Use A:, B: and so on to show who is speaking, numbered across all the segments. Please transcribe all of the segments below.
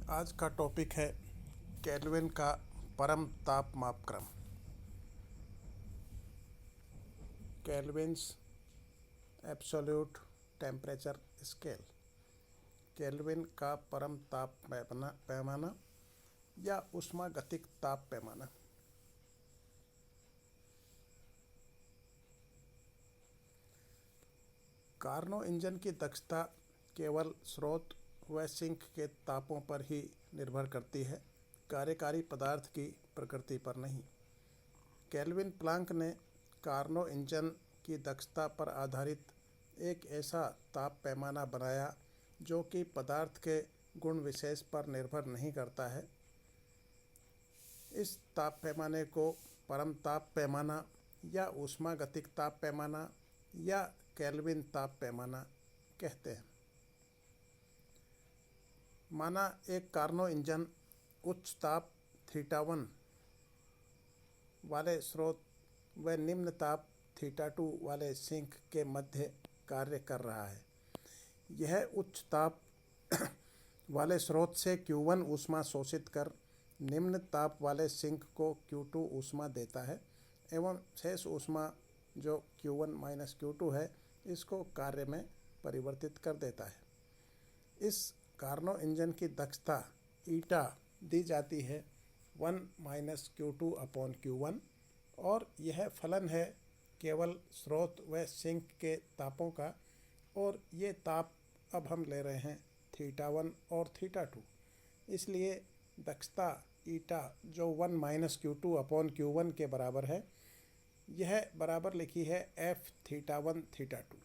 A: आज का टॉपिक है केल्विन का परम ताप मापक्रम। Kelvin's absolute temperature scale. Kelvin का परम ताप पैमाना या ऊष्मागतिक ताप पैमाना। कार्नो इंजन की दक्षता केवल स्रोत व सिंक के तापों पर ही निर्भर करती है, कार्यकारी पदार्थ की प्रकृति पर नहीं। केल्विन प्लांक ने कार्नो इंजन की दक्षता पर आधारित एक ऐसा ताप पैमाना बनाया जो कि पदार्थ के गुण विशेष पर निर्भर नहीं करता है। इस ताप पैमाने को परम ताप पैमाना या ऊष्मागतिक ताप पैमाना या केल्विन ताप पैमाना कहते हैं। माना एक कार्नो इंजन उच्च ताप θ1 वाले स्रोत व निम्न ताप θ2 वाले सिंक के मध्य कार्य कर रहा है। यह उच्च ताप वाले स्रोत से Q1 ऊष्मा शोषित कर निम्न ताप वाले सिंक को Q2 ऊष्मा देता है एवं शेष ऊष्मा जो Q1 - Q2 है इसको कार्य में परिवर्तित कर देता है। इस कार्नो इंजन की दक्षता ईटा दी जाती है 1 - Q2/Q1 और यह फलन है केवल स्रोत व सिंक के तापों का, और ये ताप अब हम ले रहे हैं θ1 और θ2। इसलिए दक्षता ईटा जो 1 - Q2/Q1 के बराबर है, यह बराबर लिखी है Fθ1 θ2।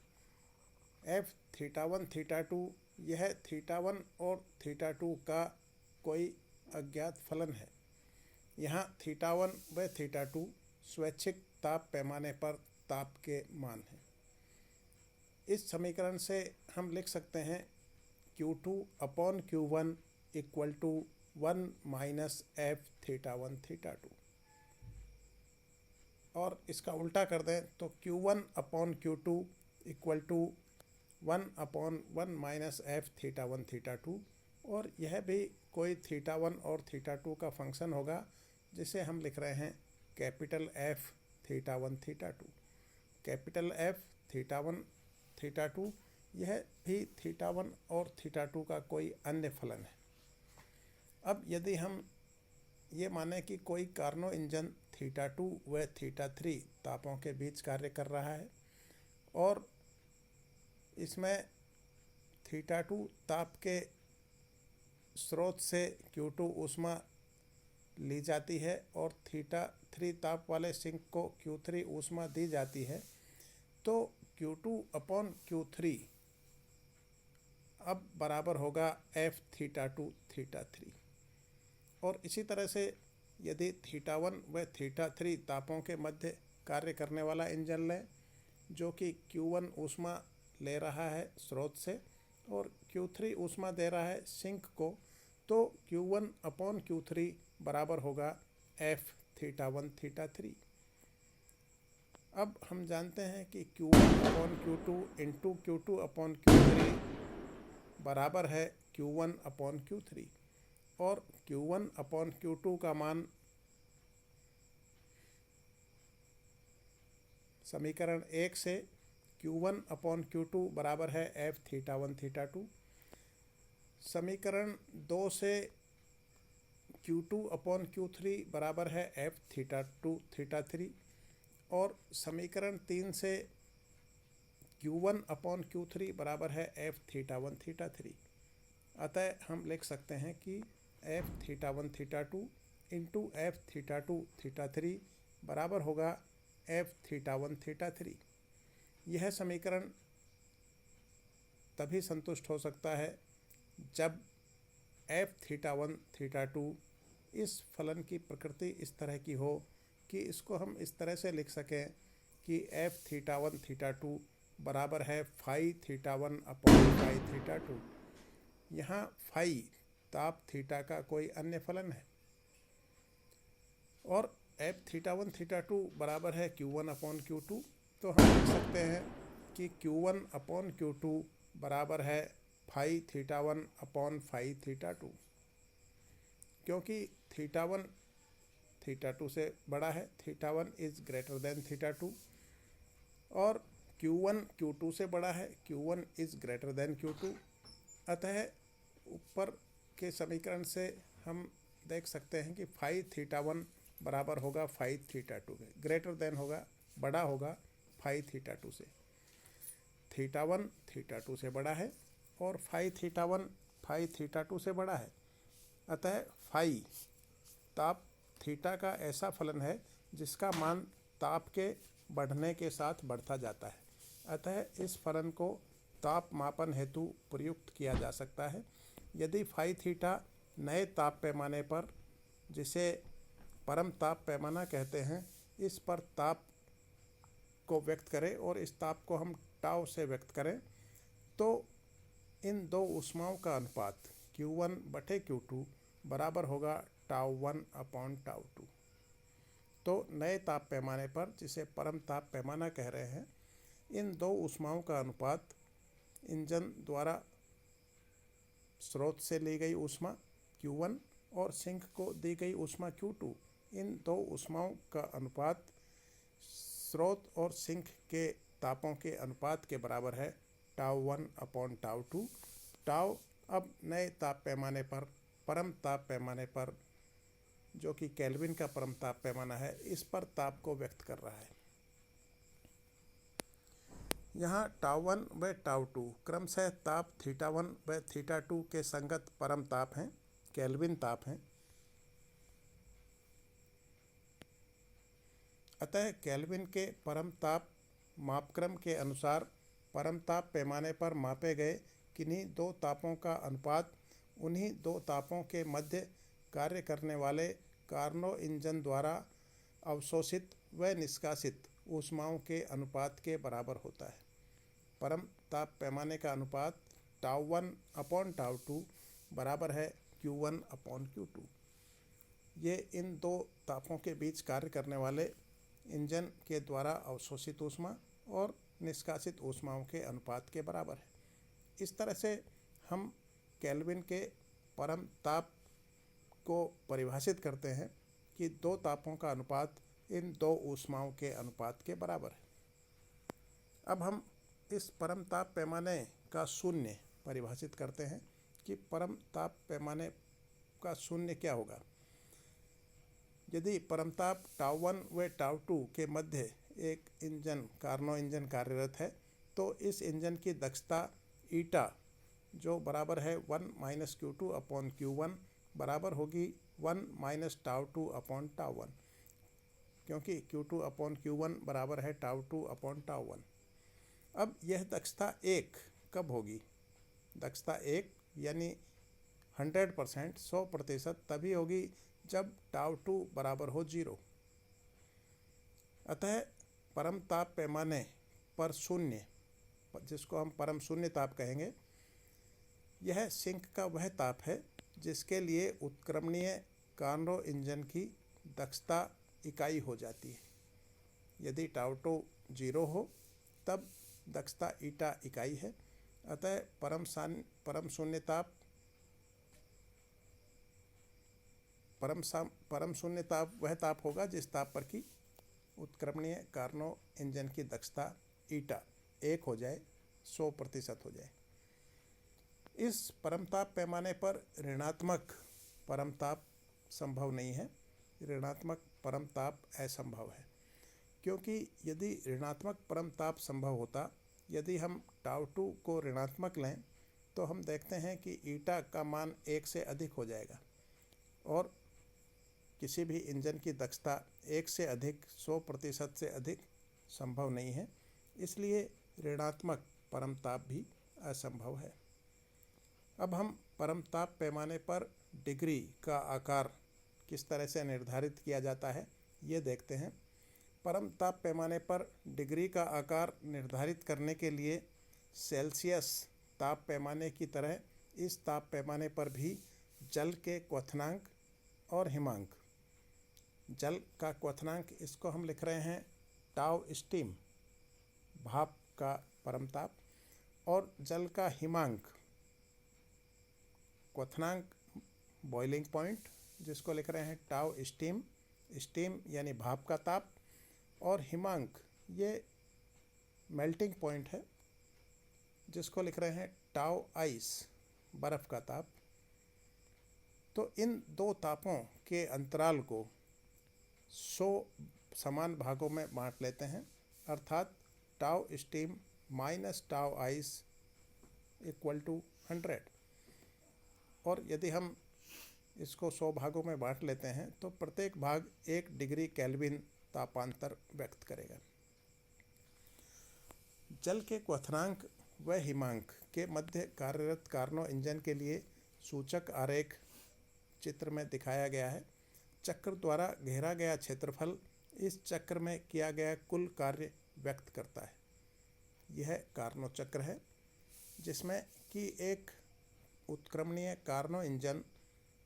A: Fθ1 θ2 यह θ1 और θ2 का कोई अज्ञात फलन है। यहाँ θ1 व θ2 स्वैच्छिक ताप पैमाने पर ताप के मान हैं। इस समीकरण से हम लिख सकते हैं Q2/Q1 = 1 - Fθ1 θ2, और इसका उल्टा कर दें तो Q1/Q2 = 1/1 - Fθ1 θ2, और यह भी कोई θ1 और θ2 का फंक्शन होगा जिसे हम लिख रहे हैं कैपिटल F θ1 θ2। कैपिटल F θ1 θ2 यह भी θ1 और θ2 का कोई अन्य फलन है। अब यदि हम ये माने कि कोई कार्नो इंजन θ2 व θ3 तापों के बीच कार्य कर रहा है और इसमें θ2 ताप के स्रोत से Q2 ऊष्मा ली जाती है और θ3 ताप वाले सिंक को Q3 ऊष्मा दी जाती है, तो Q2/Q3 अब बराबर होगा Fθ2 θ3। और इसी तरह से यदि θ1 व θ3 तापों के मध्य कार्य करने वाला इंजन लें जो कि Q1 ऊष्मा ले रहा है स्रोत से और Q3 ऊष्मा दे रहा है सिंक को, तो Q1/Q3 बराबर होगा Fθ1 θ3। अब हम जानते हैं कि Q1/Q2 × Q2/Q3 बराबर है Q1/Q3, और Q1/Q2 का मान समीकरण 1 से Q1/Q2 बराबर है Fθ1 θ2। समीकरण 2 से Q2/Q3 बराबर है Fθ2 θ3, और समीकरण 3 से Q1/Q3 बराबर है Fθ1 θ3। अतः हम लिख सकते हैं कि Fθ1 θ2 × Fθ2 θ3 बराबर होगा Fθ1 θ3। यह समीकरण तभी संतुष्ट हो सकता है जब Fθ1 θ2 इस फलन की प्रकृति इस तरह की हो कि इसको हम इस तरह से लिख सकें कि Fθ1 θ2 बराबर है φθ1/φθ2। यहाँ फाई ताप थीटा का कोई अन्य फलन है, और Fθ1 θ2 बराबर है Q1/Q2, तो हम लिख सकते हैं कि Q1/Q2 बराबर है φθ1/φθ2। क्योंकि थीटा वन थीटा टू से बड़ा है, theta one is greater than theta two, और Q1 Q2 से बड़ा है, Q1 is greater than Q2। अतः ऊपर के समीकरण से हम देख सकते हैं कि फाई थीटा वन बराबर होगा फाई थीटा टू के, ग्रेटर देन होगा, बड़ा होगा फाई थीटा टू से। थीटा वन थीटा टू से बड़ा है और phi theta one phi theta two से बड़ा है। अतः फाई ताप थीटा का ऐसा फलन है जिसका मान ताप के बढ़ने के साथ बढ़ता जाता है। अतः इस फलन को ताप मापन हेतु प्रयुक्त किया जा सकता है। यदि फाई थीटा नए ताप पैमाने पर, जिसे परम ताप पैमाना कहते हैं, इस पर ताप को व्यक्त करें और इस ताप को हम टाउ से व्यक्त करें, तो इन दो ऊष्माओं का अनुपात Q1 बटे Q2 बराबर होगा tau one upon tau two. तो नए ताप पैमाने पर, जिसे परम ताप पैमाना कह रहे हैं, इन दो ऊष्माओं का अनुपात इंजन द्वारा स्रोत से ली गई ऊष्मा Q1 और सिंक को दी गई ऊष्मा Q2, इन दो ऊष्माओं का अनुपात स्रोत और सिंक के तापों के अनुपात के बराबर है tau one upon tau two. Tau अब नए ताप पैमाने पर, परम ताप पैमाने पर, जो कि केल्विन का परम ताप पैमाना है, इस पर ताप को व्यक्त कर रहा है। यहाँ टाउ वन व टाउ टू क्रमशः ताप थीटा वन व थीटा टू के संगत परम ताप हैं, केल्विन ताप हैं। अतः केल्विन के परम ताप मापक्रम के अनुसार परम ताप पैमाने पर मापे गए किन्हीं दो तापों का अनुपात उन्हीं दो तापों के मध्य कार्य करने वाले कार्नो इंजन द्वारा अवशोषित व निष्कासित ऊष्माओं के अनुपात के बराबर होता है। परम ताप पैमाने का अनुपात tau one upon tau two बराबर है Q1 अपॉन Q2। ये इन दो तापों के बीच कार्य करने वाले इंजन के द्वारा अवशोषित ऊष्मा और निष्कासित ऊष्माओं के अनुपात के बराबर है। इस तरह से हम केल्विन के परम ताप को परिभाषित करते हैं कि दो तापों का अनुपात इन दो ऊष्माओं के अनुपात के बराबर है। अब हम इस परम ताप पैमाने का शून्य परिभाषित करते हैं कि परम ताप पैमाने का शून्य क्या होगा। यदि परम ताप टाउ वन व टाउ टू के मध्य एक इंजन, कार्नो इंजन कार्यरत है, तो इस इंजन की दक्षता ईटा, जो बराबर है 1 माइनस Q2 अपॉन Q1, बराबर होगी 1 minus tau two upon tau one, क्योंकि Q2 अपॉन Q1 बराबर है tau two upon tau one. अब यह दक्षता 1 कब होगी? दक्षता 1 यानी 100%, 100% तभी होगी जब टाउ टू बराबर हो 0। अतः परम ताप पैमाने पर शून्य, जिसको हम परम शून्य ताप कहेंगे, यह सिंक का वह ताप है जिसके लिए उत्क्रमणीय कार्नो इंजन की दक्षता इकाई हो जाती है। यदि टाउ टू 0 हो तब दक्षता ईटा इकाई है। अतः परम शून्य ताप परम शून्य ताप वह ताप होगा जिस ताप पर कि उत्क्रमणीय कार्नो इंजन की दक्षता ईटा 1 हो जाए, 100% हो जाए। इस परम ताप पैमाने पर ऋणात्मक परम ताप संभव नहीं है। ऋणात्मक परम ताप असंभव है, क्योंकि यदि ऋणात्मक परम ताप संभव होता, यदि हम टाउ टू को ऋणात्मक लें, तो हम देखते हैं कि ईटा का मान 1 से अधिक हो जाएगा और किसी भी इंजन की दक्षता 1 से अधिक, 100% से अधिक संभव नहीं है। इसलिए ऋणात्मक परम ताप भी असंभव है। अब हम परम ताप पैमाने पर डिग्री का आकार किस तरह से निर्धारित किया जाता है, ये देखते हैं। परम ताप पैमाने पर डिग्री का आकार निर्धारित करने के लिए सेल्सियस ताप पैमाने की तरह इस ताप पैमाने पर भी जल के क्वथनांक और हिमांक, जल का क्वथनांक, इसको हम लिख रहे हैं टाउ स्टीम, भाप का परम ताप, और जल का हिमांक, क्वथनांक, बॉइलिंग पॉइंट, जिसको लिख रहे हैं टाउ स्टीम, स्टीम यानी भाप का ताप, और हिमांक ये मेल्टिंग पॉइंट है जिसको लिख रहे हैं टाउ आइस, बर्फ़ का ताप। तो इन दो तापों के अंतराल को 100 समान भागों में बांट लेते हैं, अर्थात tau steam minus tau ice equal to 100। और यदि हम इसको 100 भागों में बांट लेते हैं तो प्रत्येक भाग 1 डिग्री केल्विन तापांतर व्यक्त करेगा। जल के क्वथनांक व हिमांक के मध्य कार्यरत कार्नो इंजन के लिए सूचक आरेख चित्र में दिखाया गया है। चक्र द्वारा घेरा गया क्षेत्रफल इस चक्र में किया गया कुल कार्य व्यक्त करता है। यह कार्नो चक्र है जिसमें कि एक उत्क्रमणीय कार्नो इंजन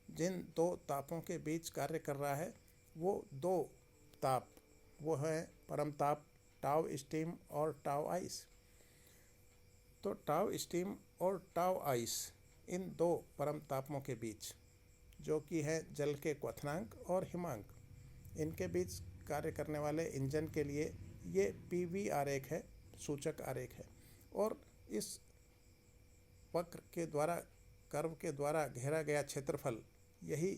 A: जिन दो तापों के बीच कार्य कर रहा है वो दो ताप वो है परम ताप टाउ स्टीम और टाउ आइस। तो टाउ स्टीम और टाउ आइस इन दो परम तापों के बीच जो कि है जल के क्वथनांक और हिमांक, इनके बीच कार्य करने वाले इंजन के लिए ये पीवी आरेख है, सूचक आरेख है। और इस वक्र के द्वारा, कर्व के द्वारा घेरा गया क्षेत्रफल यही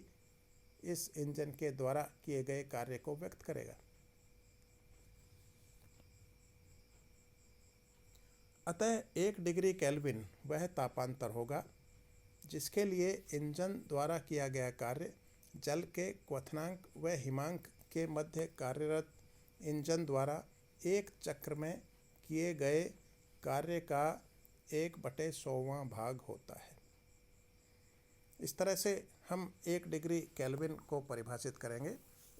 A: इस इंजन के द्वारा किए गए कार्य को व्यक्त करेगा। अतः 1 डिग्री केल्विन वह तापांतर होगा जिसके लिए इंजन द्वारा किया गया कार्य जल के क्वथनांक व हिमांक के मध्य कार्यरत इंजन द्वारा एक चक्र में किए गए कार्य का 1/100वां भाग होता है। इस तरह से हम 1 डिग्री केल्विन को परिभाषित करेंगे।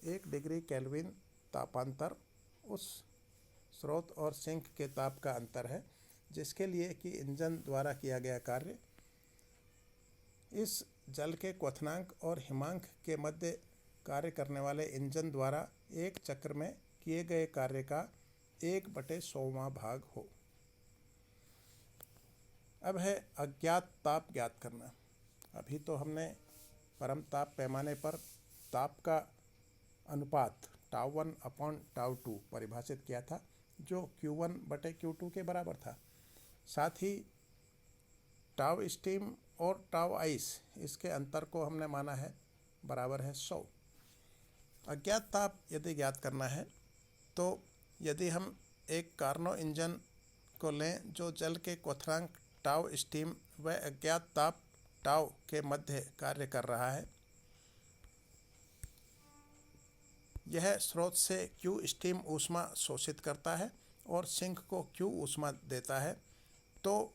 A: 1 डिग्री केल्विन तापांतर उस स्रोत और सिंक के ताप का अंतर है जिसके लिए कि इंजन द्वारा किया गया कार्य इस जल के क्वथनांक और हिमांक के मध्य कार्य करने वाले इंजन द्वारा एक चक्र में किए गए कार्य का 1/100वां भाग हो। अब है अज्ञात ताप ज्ञात करना। अभी तो हमने परम ताप पैमाने पर ताप का अनुपात टाउ1 अपॉन टाउ2 परिभाषित किया था जो Q1/Q2 के बराबर था। साथ ही टाउ स्टीम और टाउ आइस इसके अंतर को हमने माना है बराबर है 100। अज्ञात ताप यदि ज्ञात करना है तो यदि हम एक कार्नो इंजन को लें जो जल के क्वथनांक टाउ स्टीम व अज्ञात ताप टाउ के मध्य कार्य कर रहा है, यह स्रोत से Q स्टीम ऊष्मा शोषित करता है और सिंक को Q ऊष्मा देता है, तो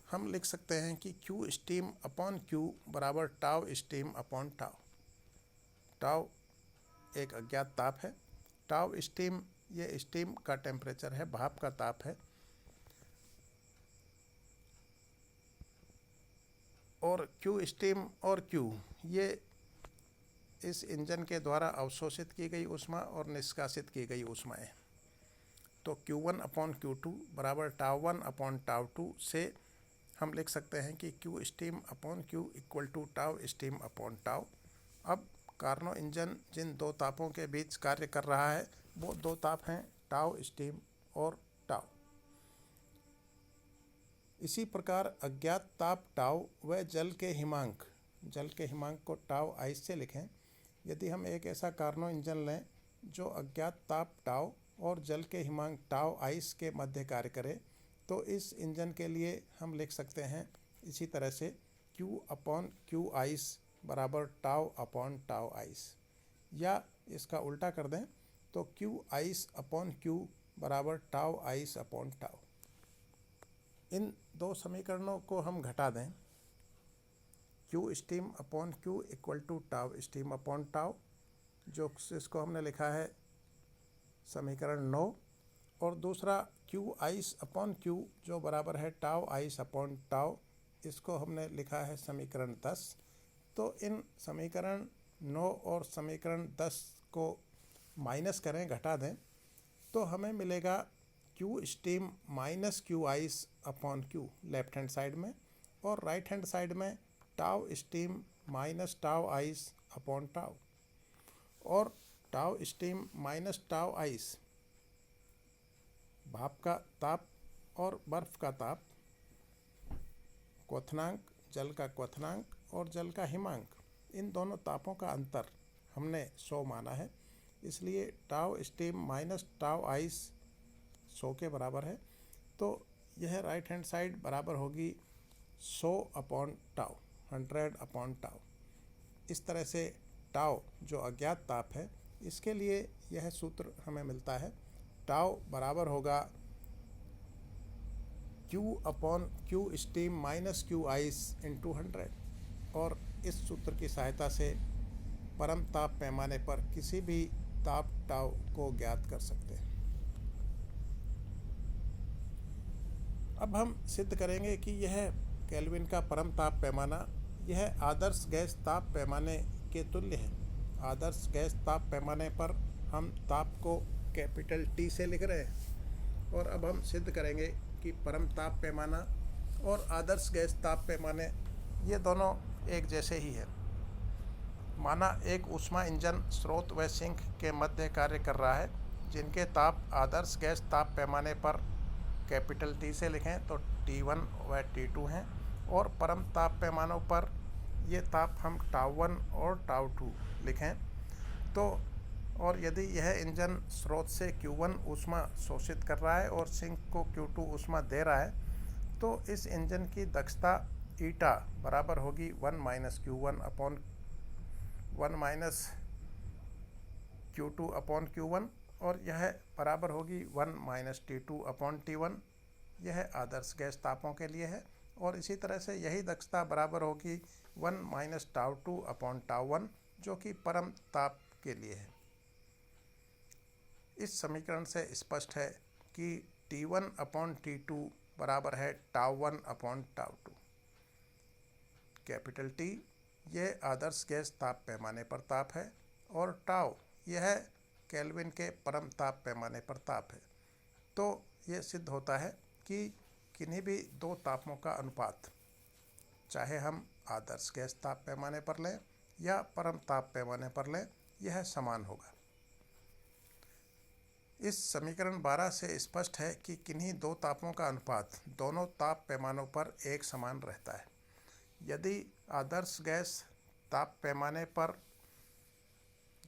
A: हम लिख सकते हैं कि Q स्टीम अपॉन Q बराबर tau steam upon tau. Tau एक अज्ञात ताप है, टाउ स्टीम ये स्टीम का टेम्परेचर है, भाप का ताप है, और Q स्टीम और Q ये इस इंजन के द्वारा अवशोषित की गई ऊष्मा और निष्कासित की गई ऊष्माएं। तो Q1 अपॉन Q2 बराबर टाउ1 अपॉन टाउ2 से हम लिख सकते हैं कि Q steam upon Q equal to tau steam upon tau. अब कार्नो इंजन जिन दो तापों के बीच कार्य कर रहा है वो दो ताप हैं टाउ स्टीम और टाउ। इसी प्रकार अज्ञात ताप टाउ व जल के हिमांक को टाउ आइस से लिखें। यदि हम एक ऐसा कार्नो इंजन लें जो अज्ञात ताप टाउ और जल के हिमांक टाउ आइस के मध्य कार्य करे तो इस इंजन के लिए हम लिख सकते हैं इसी तरह से Q अपॉन Q आइस बराबर टाउ अपॉन टाउ आइस, या इसका उल्टा कर दें तो Q आइस अपॉन Q बराबर टाउ आइस अपॉन टाउ। इन दो समीकरणों को हम घटा दें, Q steam upon Q equal to tau steam upon tau, जो इसको हमने लिखा है समीकरण 9, और दूसरा Q आइस अपॉन Q जो बराबर है टाउ आइस अपॉन टाउ, इसको हमने लिखा है समीकरण 10। तो इन समीकरण 9 और समीकरण 10 को माइनस करें, घटा दें, तो हमें मिलेगा Q steam minus Q ice upon Q left hand side में, और राइट हैंड साइड में tau steam minus tau ice upon tau, और tau steam minus tau ice भाप का ताप और बर्फ का ताप, क्वथनांक, जल का क्वथनांक और जल का हिमांक, इन दोनों तापों का अंतर हमने 100 माना है, इसलिए tau steam minus tau ice 100 के बराबर है। तो यह राइट हैंड साइड बराबर होगी 100 अपॉन टाउ, 100 अपॉन टाउ। इस तरह से टाउ जो अज्ञात ताप है, इसके लिए यह सूत्र हमें मिलता है, टाउ बराबर होगा Q upon Q steam minus Q ice into 100। और इस सूत्र की सहायता से परम ताप पैमाने पर किसी भी ताप टाउ को ज्ञात कर सकते हैं। अब हम सिद्ध करेंगे कि यह केल्विन का परम ताप पैमाना यह आदर्श गैस ताप पैमाने के तुल्य है। आदर्श गैस ताप पैमाने पर हम ताप को कैपिटल T से लिख रहे हैं, और अब हम सिद्ध करेंगे कि परम ताप पैमाना और आदर्श गैस ताप पैमाने ये दोनों एक जैसे ही है। माना एक ऊष्मा इंजन स्रोत व सिंक के मध्य कार्य कर रहा है, जिनके ताप आदर्श गैस ताप पैमाने पर कैपिटल T से लिखें तो T1 व T2 हैं, और परम ताप पैमानों पर ये ताप हम टाउ1 और टाउ2 लिखें तो, और यदि यह इंजन स्रोत से Q1 ऊष्मा शोषित कर रहा है और सिंक को Q2 ऊष्मा दे रहा है, तो इस इंजन की दक्षता ईटा बराबर होगी 1 minus Q1 upon 1 minus Q2 upon Q1, और यह बराबर होगी 1 माइनस T2 अपॉन T1। यह आदर्श गैस तापों के लिए है, और इसी तरह से यही दक्षता बराबर होगी 1 माइनस टाउ2 अपॉन टाउ1, जो कि परम ताप के लिए है। इस समीकरण से स्पष्ट है कि T1 अपॉन T2 बराबर है टाउ1 अपॉन टाउ2। कैपिटल T यह आदर्श गैस ताप पैमाने पर ताप है, और टाउ यह केल्विन के परम ताप पैमाने पर ताप है। तो यह सिद्ध होता है कि किन्हीं भी दो तापों का अनुपात, चाहे हम आदर्श गैस ताप पैमाने पर लें या परम ताप पैमाने पर लें, यह समान होगा। इस समीकरण 12 से स्पष्ट है कि किन्हीं दो तापों का अनुपात दोनों ताप पैमानों पर एक समान रहता है। यदि आदर्श गैस ताप पैमाने पर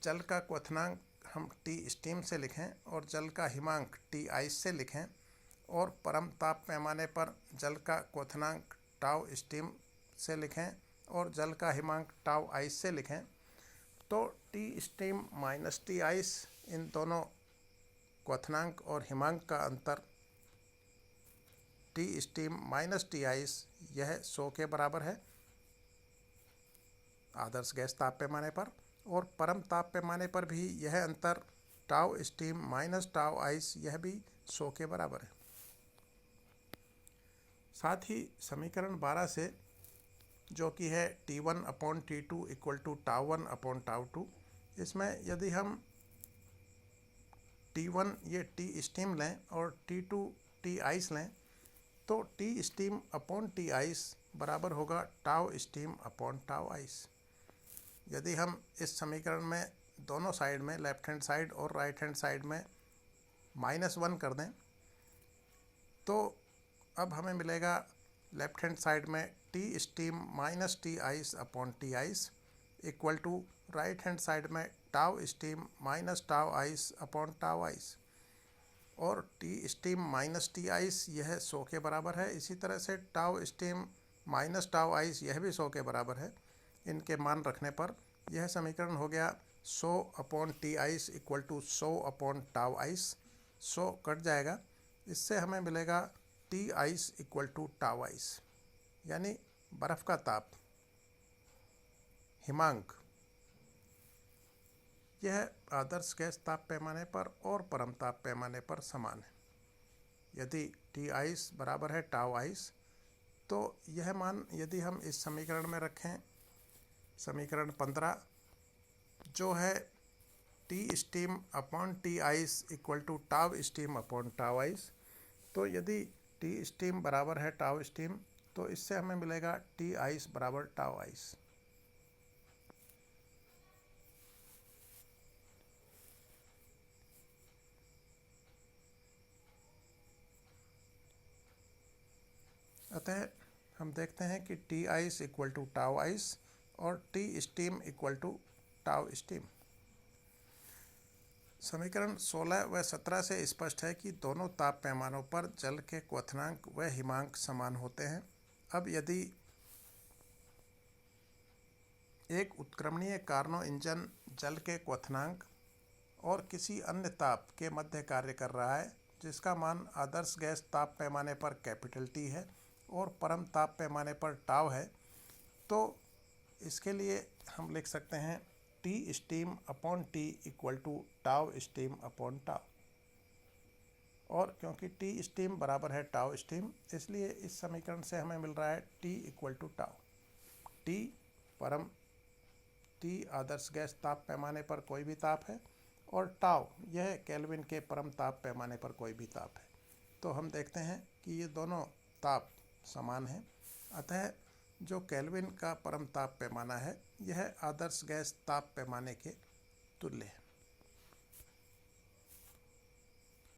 A: जल का क्वथनांक हम T स्टीम से लिखें और जल का हिमांक T आइस से लिखें, और परम ताप पैमाने पर जल का क्वथनांक टाउ स्टीम से लिखें और जल का हिमांक टाउ आइस से लिखें, तो T steam minus T ice, इन दोनों क्वथनांक और हिमांक का अंतर T steam minus T ice यह 100 के बराबर है आदर्श गैस ताप पैमाने पर, और परम ताप पैमाने पर भी यह अंतर tau steam minus tau ice यह भी 100 के बराबर है। साथ ही समीकरण 12 से, जो कि है T1 upon T2 equal to tau upon tau, इसमें यदि हम T1 ये T स्टीम लें और T2 T आइस लें, तो T steam upon T ice बराबर होगा tau steam upon tau ice. यदि हम इस समीकरण में दोनों साइड में, लेफ्ट हैंड साइड और राइट हैंड साइड में -1 कर दें, तो अब हमें मिलेगा लेफ्ट हैंड साइड में T steam minus T ice upon T ice equal to right hand side में tau steam minus tau ice upon tau ice, और T steam minus T ice यह 100 के बराबर है। इसी तरह से tau steam minus tau ice यह भी 100 के बराबर है। इनके मान रखने पर यह समीकरण हो गया 100 upon T ice equal to 100 upon tau ice. 100 cut जाएगा, इससे हमें मिलेगा T ice equal to tau ice, यानी बर्फ़ का ताप, हिमांक, यह आदर्श गैस ताप पैमाने पर और परम ताप पैमाने पर समान है। यदि T आइस बराबर है टाउ आइस, तो यह मान यदि हम इस समीकरण में रखें, समीकरण 15, जो है T steam upon T ice equal to tau steam upon tau ice, तो यदि T स्टीम बराबर है टाउ स्टीम, तो इससे हमें मिलेगा T आइस बराबर टाउ आइस। अतः हम देखते हैं कि T ice equal to tau ice और T steam equal to tau steam. समीकरण 16 व 17 से स्पष्ट है कि दोनों ताप पैमानों पर जल के क्वथनांक व हिमांक समान होते हैं। अब यदि एक उत्क्रमणीय कार्नो इंजन जल के क्वथनांक और किसी अन्य ताप के मध्य कार्य कर रहा है, जिसका मान आदर्श गैस ताप पैमाने पर कैपिटल टी है और परम ताप पैमाने पर टाउ है, तो इसके लिए हम लिख सकते हैं T steam upon T equal to tau steam upon tau. और क्योंकि टी स्टीम बराबर है टाउ स्टीम, इसलिए इस समीकरण से हमें मिल रहा है T equal to tau. T आदर्श गैस ताप पैमाने पर कोई भी ताप है और टाउ यह केल्विन के परम ताप पैमाने पर कोई भी ताप है। तो हम देखते हैं कि ये दोनों ताप समान हैं। अतः जो केल्विन का परम ताप पैमाना है, यह आदर्श गैस ताप पैमाने के तुल्य है।